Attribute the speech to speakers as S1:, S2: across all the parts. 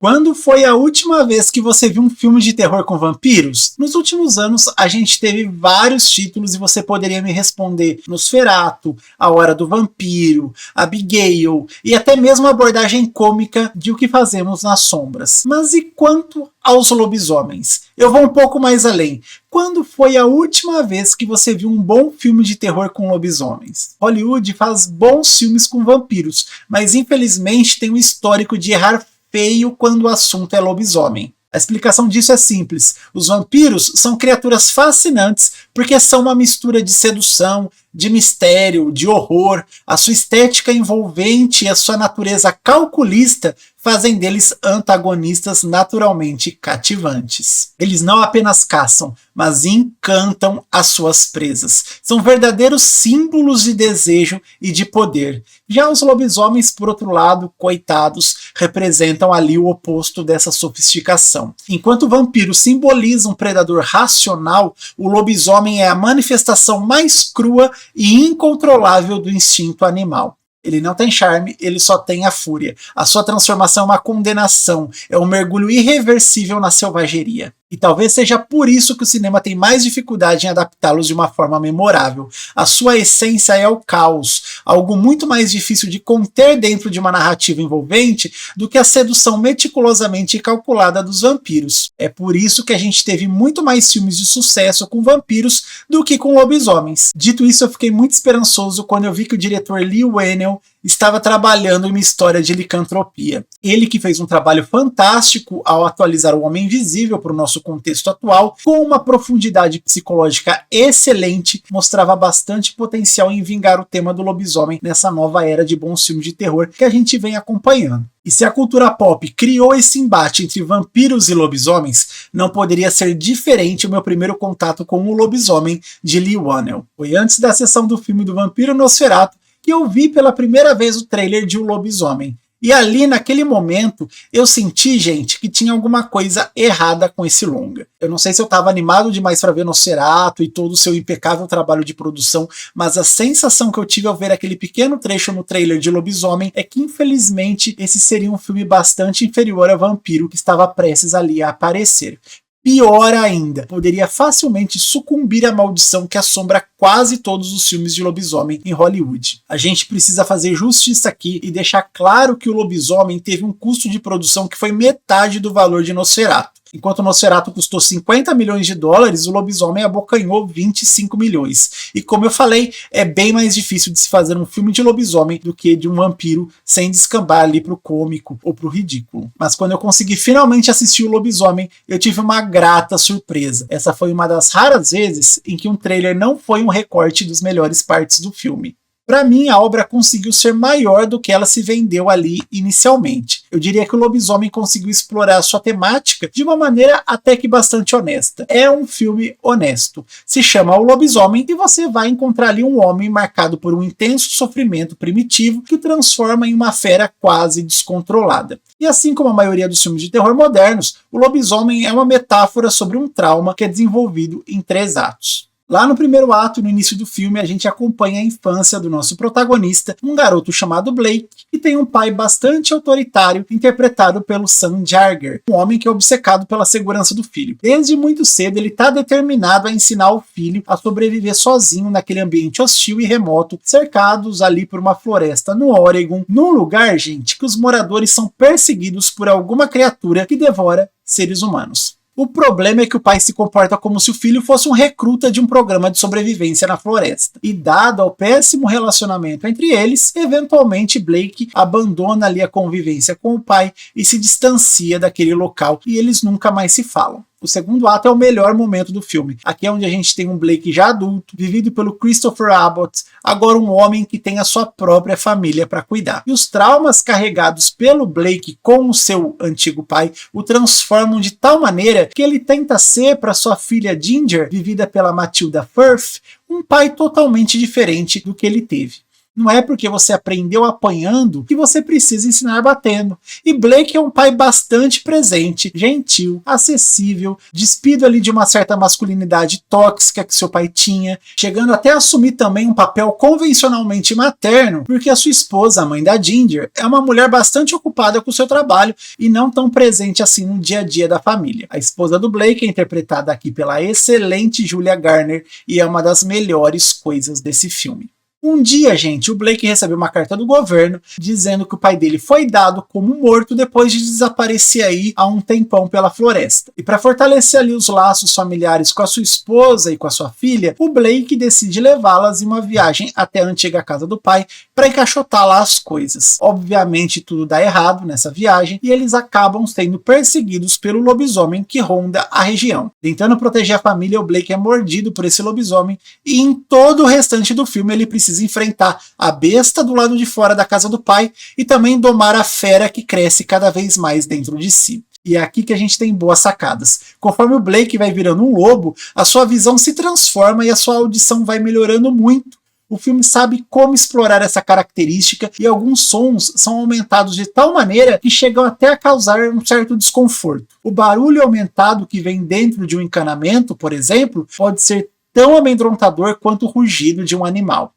S1: Quando foi a última vez que você viu um filme de terror com vampiros? Nos últimos anos, a gente teve vários títulos e você poderia me responder Nosferatu, A Hora do Vampiro, Abigail e até mesmo a abordagem cômica de O que Fazemos nas Sombras. Mas e quanto aos lobisomens? Eu vou um pouco mais além. Quando foi a última vez que você viu um bom filme de terror com lobisomens? Hollywood faz bons filmes com vampiros, mas infelizmente tem um histórico de errar feio quando o assunto é lobisomem. A explicação disso é simples. Os vampiros são criaturas fascinantes porque são uma mistura de sedução, de mistério, de horror. A sua estética envolvente e a sua natureza calculista fazem deles antagonistas naturalmente cativantes. Eles não apenas caçam, mas encantam as suas presas. São verdadeiros símbolos de desejo e de poder. Já os lobisomens, por outro lado, coitados, representam ali o oposto dessa sofisticação. Enquanto o vampiro simboliza um predador racional, o lobisomem é a manifestação mais crua e incontrolável do instinto animal. Ele não tem charme, ele só tem a fúria. A sua transformação é uma condenação, é um mergulho irreversível na selvageria. E talvez seja por isso que o cinema tem mais dificuldade em adaptá-los de uma forma memorável. A sua essência é o caos, algo muito mais difícil de conter dentro de uma narrativa envolvente do que a sedução meticulosamente calculada dos vampiros. É por isso que a gente teve muito mais filmes de sucesso com vampiros do que com lobisomens. Dito isso, eu fiquei muito esperançoso quando eu vi que o diretor Leigh Whannell estava trabalhando em uma história de licantropia. Ele que fez um trabalho fantástico ao atualizar o Homem Invisível para o nosso contexto atual, com uma profundidade psicológica excelente, mostrava bastante potencial em vingar o tema do lobisomem nessa nova era de bons filmes de terror que a gente vem acompanhando. E se a cultura pop criou esse embate entre vampiros e lobisomens, não poderia ser diferente o meu primeiro contato com o Lobisomem de Leigh Whannell. Foi antes da sessão do filme do Vampiro Nosferatu que eu vi pela primeira vez o trailer de O Lobisomem. E ali, naquele momento, eu senti, gente, que tinha alguma coisa errada com esse longa. Eu não sei se eu estava animado demais para ver Nosferatu e todo o seu impecável trabalho de produção, mas a sensação que eu tive ao ver aquele pequeno trecho no trailer de Lobisomem é que, infelizmente, esse seria um filme bastante inferior a Vampiro que estava prestes ali a aparecer. Pior ainda, poderia facilmente sucumbir à maldição que assombra quase todos os filmes de lobisomem em Hollywood. A gente precisa fazer justiça aqui e deixar claro que o Lobisomem teve um custo de produção que foi metade do valor de Nosferatu. Enquanto o Nosferatu custou 50 milhões de dólares, o Lobisomem abocanhou 25 milhões. E como eu falei, é bem mais difícil de se fazer um filme de lobisomem do que de um vampiro sem descambar ali pro cômico ou pro ridículo. Mas quando eu consegui finalmente assistir o Lobisomem, eu tive uma grata surpresa. Essa foi uma das raras vezes em que um trailer não foi um recorte das melhores partes do filme. Para mim, a obra conseguiu ser maior do que ela se vendeu ali inicialmente. Eu diria que o Lobisomem conseguiu explorar a sua temática de uma maneira até que bastante honesta. É um filme honesto. Se chama O Lobisomem e você vai encontrar ali um homem marcado por um intenso sofrimento primitivo que o transforma em uma fera quase descontrolada. E assim como a maioria dos filmes de terror modernos, o Lobisomem é uma metáfora sobre um trauma que é desenvolvido em 3 atos. Lá no primeiro ato, no início do filme, a gente acompanha a infância do nosso protagonista, um garoto chamado Blake, que tem um pai bastante autoritário, interpretado pelo Sam Jaeger, um homem que é obcecado pela segurança do filho. Desde muito cedo, ele está determinado a ensinar o filho a sobreviver sozinho naquele ambiente hostil e remoto, cercados ali por uma floresta no Oregon, num lugar, gente, que os moradores são perseguidos por alguma criatura que devora seres humanos. O problema é que o pai se comporta como se o filho fosse um recruta de um programa de sobrevivência na floresta. E dado ao péssimo relacionamento entre eles, eventualmente Blake abandona ali a convivência com o pai e se distancia daquele local e eles nunca mais se falam. O segundo ato é o melhor momento do filme. Aqui é onde a gente tem um Blake já adulto, vivido pelo Christopher Abbott, agora um homem que tem a sua própria família para cuidar. E os traumas carregados pelo Blake com o seu antigo pai o transformam de tal maneira que ele tenta ser para sua filha Ginger, vivida pela Matilda Firth, um pai totalmente diferente do que ele teve. Não é porque você aprendeu apanhando que você precisa ensinar batendo. E Blake é um pai bastante presente, gentil, acessível, despido ali de uma certa masculinidade tóxica que seu pai tinha, chegando até a assumir também um papel convencionalmente materno, porque a sua esposa, a mãe da Ginger, é uma mulher bastante ocupada com o seu trabalho e não tão presente assim no dia a dia da família. A esposa do Blake é interpretada aqui pela excelente Julia Garner e é uma das melhores coisas desse filme. Um dia, gente, o Blake recebeu uma carta do governo dizendo que o pai dele foi dado como morto depois de desaparecer aí há um tempão pela floresta. E para fortalecer ali os laços familiares com a sua esposa e com a sua filha, o Blake decide levá-las em uma viagem até a antiga casa do pai para encaixotar lá as coisas. Obviamente tudo dá errado nessa viagem e eles acabam sendo perseguidos pelo lobisomem que ronda a região. Tentando proteger a família, o Blake é mordido por esse lobisomem e em todo o restante do filme ele precisa enfrentar a besta do lado de fora da casa do pai e também domar a fera que cresce cada vez mais dentro de si. E é aqui que a gente tem boas sacadas. Conforme o Blake vai virando um lobo, a sua visão se transforma e a sua audição vai melhorando muito. O filme sabe como explorar essa característica e alguns sons são aumentados de tal maneira que chegam até a causar um certo desconforto. O barulho aumentado que vem dentro de um encanamento, por exemplo, pode ser tão amedrontador quanto o rugido de um animal.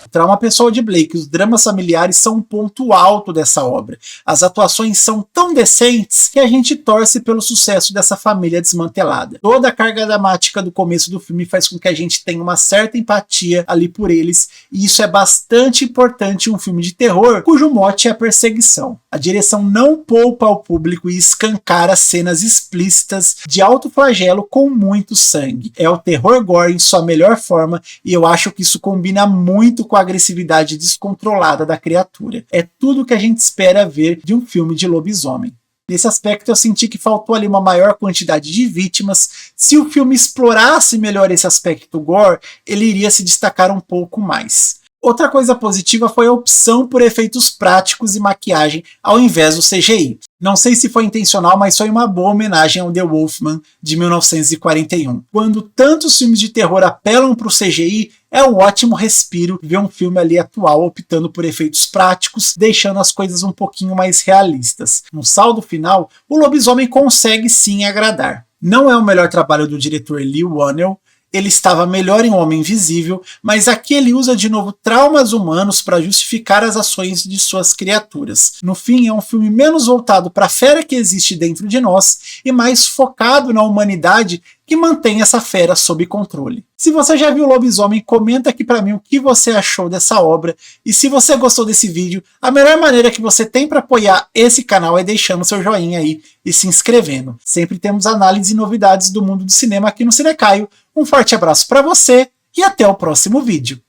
S1: O trauma pessoal de Blake e os dramas familiares são um ponto alto dessa obra. As atuações são tão decentes que a gente torce pelo sucesso dessa família desmantelada. Toda a carga dramática do começo do filme faz com que a gente tenha uma certa empatia ali por eles, e isso é bastante importante em um filme de terror cujo mote é a perseguição. A direção não poupa ao público e escancara cenas explícitas de alto flagelo com muito sangue. É o terror gore em sua melhor forma e eu acho que isso combina muito com a agressividade descontrolada da criatura. É tudo que a gente espera ver de um filme de lobisomem. Nesse aspecto eu senti que faltou ali uma maior quantidade de vítimas. Se o filme explorasse melhor esse aspecto gore, ele iria se destacar um pouco mais. Outra coisa positiva foi a opção por efeitos práticos e maquiagem ao invés do CGI. Não sei se foi intencional, mas foi uma boa homenagem ao The Wolfman de 1941. Quando tantos filmes de terror apelam para o CGI, é um ótimo respiro ver um filme ali atual optando por efeitos práticos, deixando as coisas um pouquinho mais realistas. No saldo final, o lobisomem consegue sim agradar. Não é o melhor trabalho do diretor Leigh Whannell, ele estava melhor em Homem Invisível, mas aqui ele usa de novo traumas humanos para justificar as ações de suas criaturas. No fim, é um filme menos voltado para a fera que existe dentro de nós e mais focado na humanidade que mantém essa fera sob controle. Se você já viu o Lobisomem, comenta aqui para mim o que você achou dessa obra, e se você gostou desse vídeo, a melhor maneira que você tem para apoiar esse canal é deixando seu joinha aí e se inscrevendo. Sempre temos análise e novidades do mundo do cinema aqui no Cinecaio. Um forte abraço para você e até o próximo vídeo.